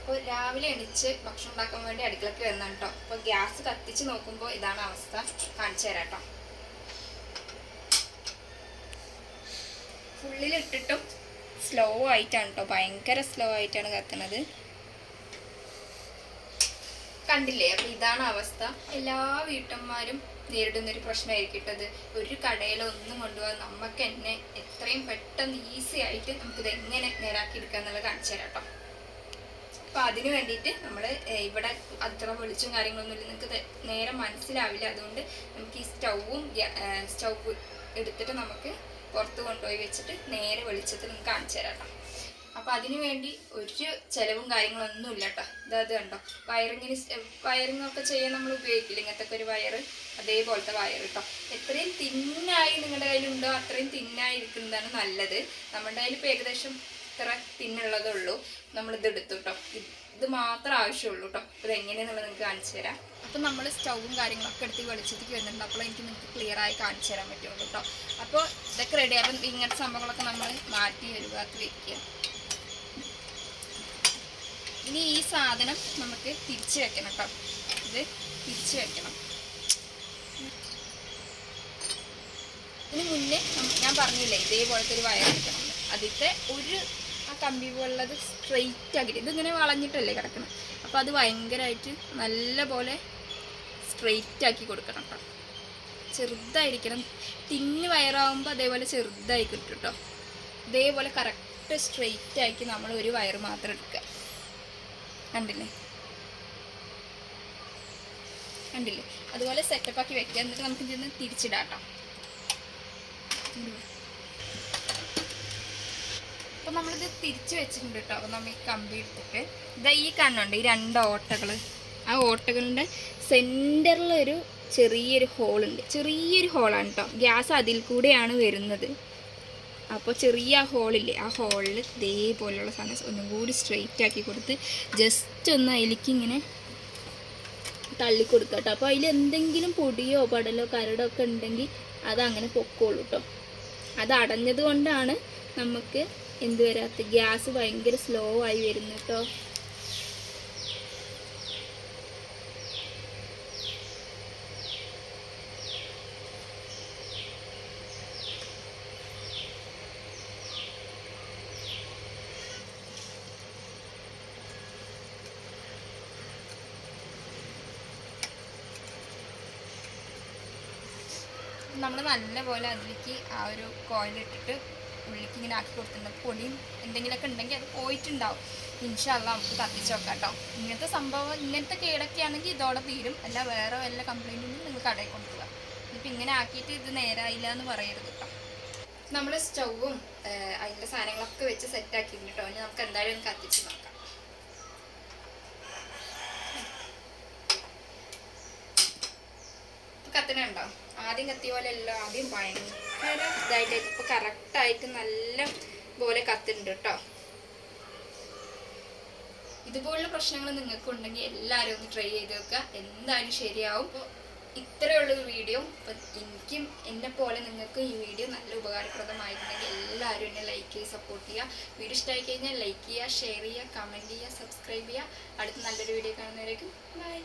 അപ്പോൾ രാവിലെ എണീച്ച് ഭക്ഷണം ഉണ്ടാക്കാൻ വേണ്ടി അടുക്കളയ്ക്ക് വരുന്നതാണ് കേട്ടോ. അപ്പോൾ ഗ്യാസ് കത്തിച്ച് നോക്കുമ്പോൾ ഇതാണ് അവസ്ഥ. കാണിച്ചു തരാം കേട്ടോ. ഫുള്ളിലിട്ടിട്ടും സ്ലോ ആയിട്ടാണ് കേട്ടോ, ഭയങ്കര സ്ലോ ആയിട്ടാണ് കത്തുന്നത്. കണ്ടില്ലേ? അപ്പോൾ ഇതാണ് അവസ്ഥ. എല്ലാ വീട്ടമ്മമാരും നേരിടുന്നൊരു പ്രശ്നമായിരിക്കട്ടത്. ഒരു കടയിലൊന്നും കൊണ്ടുപോകാൻ നമുക്ക് തന്നെ എത്രയും പെട്ടെന്ന് ഈസി ആയിട്ട് നമുക്കിത് എങ്ങനെ നേരാക്കി എടുക്കുക എന്നുള്ളത് കാണിച്ചു തരാം കേട്ടോ. അപ്പോൾ അതിന് വേണ്ടിയിട്ട് നമ്മൾ ഇവിടെ അത്ര വെളിച്ചും കാര്യങ്ങളൊന്നും ഇല്ല, നിങ്ങൾക്ക് നേരെ മനസ്സിലാവില്ല. അതുകൊണ്ട് നമുക്ക് ഈ സ്റ്റൗവ് എടുത്തിട്ട് നമുക്ക് പുറത്ത് കൊണ്ടുപോയി വെച്ചിട്ട് നേരെ വെളിച്ചത്തിൽ നിങ്ങൾക്ക് കാണിച്ചു തരാം കേട്ടോ. അപ്പോൾ അതിന് വേണ്ടി ഒരു ചിലവും കാര്യങ്ങളൊന്നും ഇല്ല കേട്ടോ. ഇത് കണ്ടോ, വയറിങ്ങൊക്കെ ചെയ്യാൻ നമ്മൾ ഉപയോഗിക്കില്ല ഇങ്ങനത്തെ ഒരു വയറ്, അതേപോലത്തെ വയർ കേട്ടോ. എത്രയും തിന്നായി നിങ്ങളുടെ കയ്യിലുണ്ടോ അത്രയും തിന്നായി ഇരിക്കുന്നതാണ് നല്ലത്. നമ്മുടെ കയ്യിൽ ഇപ്പോൾ ഏകദേശം ഇത്ര തിന്നുള്ളതേ ഉള്ളൂ. നമ്മളിത് എടുത്തു കേട്ടോ. ഇത് മാത്രം ആവശ്യമുള്ളൂ കേട്ടോ. ഇത് എങ്ങനെയാണെന്നുള്ളത് നിങ്ങൾക്ക് കാണിച്ചു തരാം. അപ്പം നമ്മൾ സ്റ്റൗവും കാര്യങ്ങളൊക്കെ എടുത്ത് വെളിച്ചത്തേക്ക് വരുന്നുണ്ട്. അപ്പോൾ എനിക്ക് നിങ്ങൾക്ക് ക്ലിയറായി കാണിച്ചു തരാൻ പറ്റുള്ളൂ കേട്ടോ. അപ്പോൾ ഇതൊക്കെ റെഡി ആകുമ്പോൾ ഇങ്ങനത്തെ സംഭവങ്ങളൊക്കെ നമ്മൾ മാറ്റി ഒഴിവാക്കി വെക്കുക. ഇനി ഈ സാധനം നമുക്ക് തിരിച്ച് വെക്കണം കേട്ടോ. ഇത് തിരിച്ച് വെക്കണം. ഇതിന് മുന്നേ ഞാൻ പറഞ്ഞില്ലേ ഇതേപോലത്തെ ഒരു വയർ എടുക്കണം. അതിത്തെ ഒരു ആ കമ്പി പോലുള്ളത് സ്ട്രെയിറ്റ് ആക്കിയിട്ട്, ഇതിങ്ങനെ വളഞ്ഞിട്ടല്ലേ കിടക്കണം. അപ്പോൾ അത് ഭയങ്കരമായിട്ട് നല്ല പോലെ സ്ട്രെയിറ്റ് ആക്കി കൊടുക്കണം കേട്ടോ. ചെറുതായിരിക്കണം. തിന്ന് വയറാകുമ്പോൾ അതേപോലെ ചെറുതായി കിട്ടും കേട്ടോ. ഇതേപോലെ കറക്റ്റ് സ്ട്രെയിറ്റ് ആക്കി നമ്മൾ ഒരു വയർ മാത്രം എടുക്കുക. കണ്ടില്ലേ? അതുപോലെ സെറ്റപ്പാക്കി വെക്കുക. എന്നിട്ട് നമുക്ക് ഇതിന്ന് തിരിച്ചിടാം കേട്ടോ. അപ്പം നമ്മളിത് തിരിച്ച് വെച്ചിട്ടുണ്ട് കേട്ടോ. അപ്പം നമ്മൾ ഈ കമ്പി എടുത്തിട്ട് ഇതാ ഈ കണ്ണുണ്ട്, ഈ രണ്ട് ഓട്ടകൾ, ആ ഓട്ടകളുടെ സെൻറ്ററിലൊരു ചെറിയൊരു ഹോളുണ്ട്. ചെറിയൊരു ഹോളാണ് കേട്ടോ. ഗ്യാസ് അതിൽ കൂടെയാണ് വരുന്നത്. അപ്പോൾ ചെറിയ ആ ഹോളില്ലേ, ആ ഹോളിൽ ഇതേപോലെയുള്ള സാധനം ഒന്നും കൂടി സ്ട്രെയിറ്റ് ആക്കി കൊടുത്ത് ജസ്റ്റ് ഒന്ന് അതിലേക്ക് ഇങ്ങനെ തള്ളിക്കൊടുക്കുക കേട്ടോ. അപ്പോൾ അതിൽ എന്തെങ്കിലും പൊടിയോ പടലോ കരടോ ഒക്കെ ഉണ്ടെങ്കിൽ അതങ്ങനെ പൊക്കോളൂ കേട്ടോ. അത് അടഞ്ഞത് കൊണ്ടാണ് നമുക്ക് എന്ത് വരാത്ത, ഗ്യാസ് ഭയങ്കര സ്ലോ ആയി വരുന്നു കേട്ടോ. നമ്മൾ നല്ലപോലെ അതിലേക്ക് ആ ഒരു കോയിലിട്ടിട്ട് ഉള്ളിലേക്ക് ഇങ്ങനെ ആക്കി കൊടുത്തിട്ടുണ്ട്. പൊടിയും എന്തെങ്കിലുമൊക്കെ ഉണ്ടെങ്കിൽ അത് പോയിട്ടുണ്ടാവും. ഇൻഷാ അല്ലാഹ് നമുക്ക് കത്തിച്ച് വെക്കാം കേട്ടോ. ഇങ്ങനത്തെ സംഭവം, ഇങ്ങനത്തെ കേടൊക്കെ ആണെങ്കിൽ ഇതോടെ തീരും. അല്ല വേറെ വല്ല കംപ്ലൈൻറ്റ് ഉണ്ടെങ്കിൽ നിങ്ങൾ കടയിൽ കൊണ്ടുപോകുക. ഇപ്പം ഇങ്ങനെ ആക്കിയിട്ട് ഇത് നേരായില്ല എന്ന് പറയരുത് കേട്ടോ. നമ്മൾ സ്റ്റൗവും അതിൻ്റെ സാധനങ്ങളൊക്കെ വെച്ച് സെറ്റാക്കിയിട്ടുണ്ട് കേട്ടോ. ഇനി നമുക്ക് എന്തായാലും ഒന്ന് കത്തിച്ച് നോക്കാം. കത്തിനുണ്ടോ? ആദ്യം കത്തിയ പോലെ അല്ല, ആദ്യം ഭയങ്കര ഇതായിട്ട് ഇപ്പോൾ കറക്റ്റായിട്ട് നല്ല പോലെ കത്തുന്നുണ്ട് കേട്ടോ. ഇതുപോലുള്ള പ്രശ്നങ്ങൾ നിങ്ങൾക്കുണ്ടെങ്കിൽ എല്ലാവരും ഒന്ന് ട്രൈ ചെയ്ത് വെക്കുക. എന്തായാലും ശരിയാവും. അപ്പോൾ ഇത്രയുള്ളൊരു വീഡിയോ. അപ്പം എനിക്കും എന്നെ പോലെ നിങ്ങൾക്ക് ഈ വീഡിയോ നല്ല ഉപകാരപ്രദമായിട്ടുണ്ടെങ്കിൽ എല്ലാവരും എന്നെ ലൈക്ക് ചെയ്ത് സപ്പോർട്ട് ചെയ്യുക. വീഡിയോ ഇഷ്ടമായി കഴിഞ്ഞാൽ ലൈക്ക് ചെയ്യുക, ഷെയർ ചെയ്യുക, കമൻറ്റ് ചെയ്യുക, സബ്സ്ക്രൈബ് ചെയ്യുക. അടുത്ത നല്ലൊരു വീഡിയോ കാണുന്നവരേക്കും ബൈ.